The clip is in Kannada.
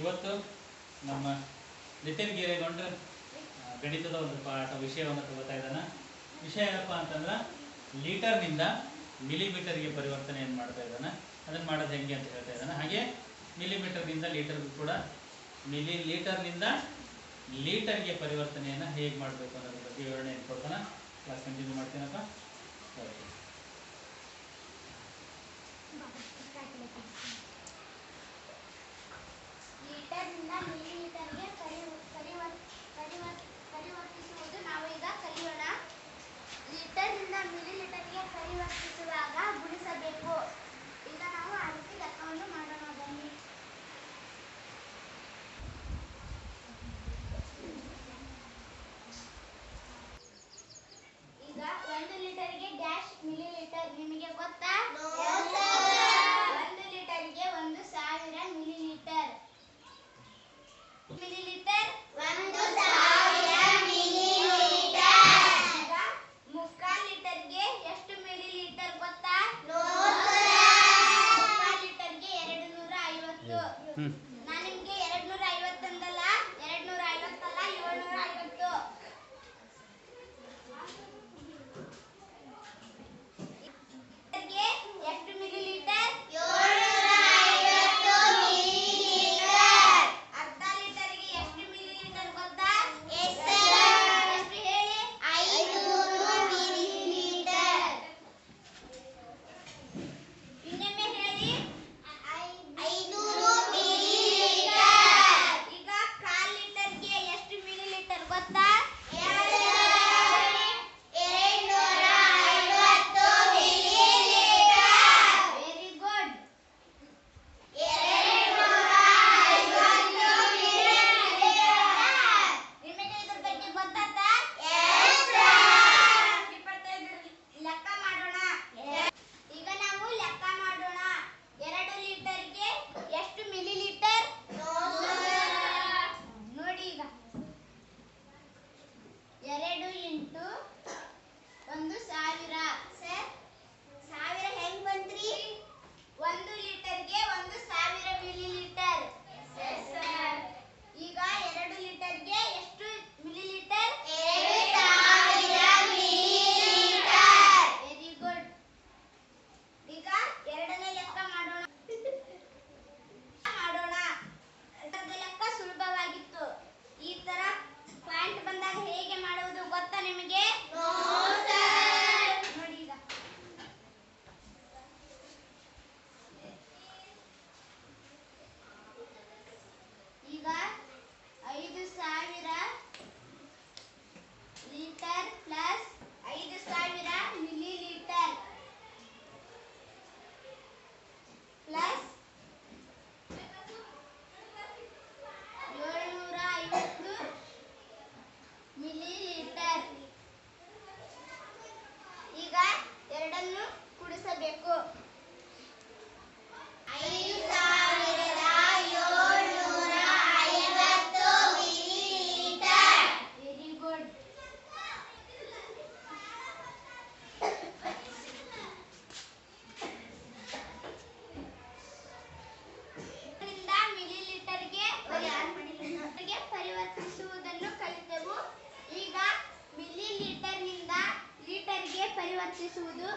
ಇವತ್ತು ನಮ್ಮ ನಿತಿನ್ ಗಿರೇಗೌಡ್ರ ಗಣಿತದ ಒಂದು ಪಾಠ ವಿಷಯವನ್ನು ತಗೋತಾ ಇದ್ದಾನೆ. ವಿಷಯ ಏನಪ್ಪ ಅಂತಂದ್ರೆ ಲೀಟರ್ನಿಂದ ಮಿಲಿಮೀಟರ್ಗೆ ಪರಿವರ್ತನೆಯನ್ನು ಮಾಡ್ತಾ ಇದ್ದಾನೆ. ಅದನ್ನು ಮಾಡೋದು ಹೆಂಗೆ ಅಂತ ಹೇಳ್ತಾ ಇದ್ದಾನೆ. ಹಾಗೆ ಮಿಲಿಮೀಟರ್ನಿಂದ ಲೀಟರ್ಗೂ ಕೂಡ ಮಿಲಿ ಲೀಟರ್ನಿಂದ ಲೀಟರ್ಗೆ ಪರಿವರ್ತನೆಯನ್ನು ಹೇಗೆ ಮಾಡಬೇಕು ಅನ್ನೋದ್ರ ಬಗ್ಗೆ ವಿವರಣೆಯನ್ನು ಕೊಡ್ತಾನೆ. Class continue ಮಾಡ್ತೀನಪ್ಪ. ಲೀಟರ್ನಿಂದ ಮಿಲಿಲೀಟರ್ಗೆ ಪರಿವರ್ತಿಸುವುದು ನಾವು ಈಗ ಕಲಿಯೋಣ. ಲೀಟರ್ನಿಂದ ಮಿಲಿಲೀಟರ್ಗೆ ಪರಿವರ್ತಿಸುವಾಗ ಗುಣಿಸಬೇಕು. ಈಗ ನಾವು ಆ ರೀತಿ ಲೆಕ್ಕವನ್ನು ಮಾಡೋಣ ಬನ್ನಿ. ಈಗ 1 ಲೀಟರ್ಗೆ ಡ್ಯಾಶ್ ಮಿಲಿಲೀಟರ್ ನಿಮಗೆ ಗೊತ್ತಾ? 1 ಲೀಟರ್ಗೆ 1000 ಮಿಲಿಲೀಟರ್. Millilitre 1000 millilitre. ಈಗ ಮುಕ್ಕಾಲ್ ಲೀಟರ್ಗೆ ಎಷ್ಟು ಮಿಲಿಲೀಟರ್ ಗೊತ್ತಾ? ಮುಕ್ಕಾಲ್ ಲೀಟರ್ಗೆ 250. ನಾನು ನಿಮಗೆ 250 ಅಂದಲ್ಲ, 250 ಅಲ್ಲ, 750. ಎಷ್ಟು ಮಿಲಿಲೀಟರ್? 750 ಮಿಲಿಲೀಟರ್. ಅರ್ಧ ಲೀಟರ್ಗೆ ಎಷ್ಟು ಮಿಲಿಲೀಟರ್ ಗೊತ್ತಾ? ಎಷ್ಟು ಹೇಳಿ? 500 ಮಿಲಿಲೀಟರ್. ಇನ್ನೊಮ್ಮೆ ಹೇಳಿ. 500 ಮಿಲಿಲೀಟರ್. ಈಗ ಕಾಲ್ ಲೀಟರ್ಗೆ ಎಷ್ಟು ಮಿಲಿಲೀಟರ್ ಗೊತ್ತಾ? 250 ಮಿಲಿಲೀಟರ್. Very good. 250 ಮಿಲಿಲೀಟರ್. ನಿಮಗೆ ಇದ್ರ ಬಗ್ಗೆ ಗೊತ್ತಾಯ್ತಾ? ಲೆಕ್ಕ ಮಾಡೋಣ. ಈಗ ನಾವು ಲೆಕ್ಕ ಮಾಡೋಣ. 2 ಲೀಟರ್ಗೆ ಎಷ್ಟು ಮಿಲಿಲೀಟರ್? ನೋಡಿ ಈಗ 2 ಇಂಟು 1000. ಸರ್ 1000 ಹೆಂಗ್ ಬಂತ್ರಿ? 1 ಲೀಟರ್ಗೆ 1000 ಮಿಲಿಲೀಟರ್. ಈಗ 2 ಲೀಟರ್ಗೆ ಎಷ್ಟು ಮಿಲಿಲೀಟರ್? 2000 ಮಿಲಿಲೀಟರ್. Very good. ಈಗ ಎರಡನೇ ಲೆಕ್ಕ ಮಾಡೋಣ. ಇದರ ಲೆಕ್ಕ ಸುಲಭವಾಗಿತ್ತು. ಈ ತರ ಪಾಯಿಂಟ್ ಬಂದಾಗ ಹೇಗೆ ಮಾಡುವುದು ಗೊತ್ತಾ ನಿಮಗೆ? ನೋಡಿ ಈಗ ಈಗ 5000 litre plus 5000 millilitre plus 750 millilitre. ಈಗ ಎರಡನ್ನು ಕೂಡಿಸಬೇಕು. 5750 ಮಿಲಿಲೀಟರ್. Very good. ಮಿಲಿಲೀಟರ್ಗೆ ಪರಿವರ್ತಿಸುವುದನ್ನು ಕಲಿತೆವು. ಈಗ ಮಿಲಿಲೀಟರ್ನಿಂದ ಲೀಟರ್ಗೆ ಪರಿವರ್ತಿಸುವುದು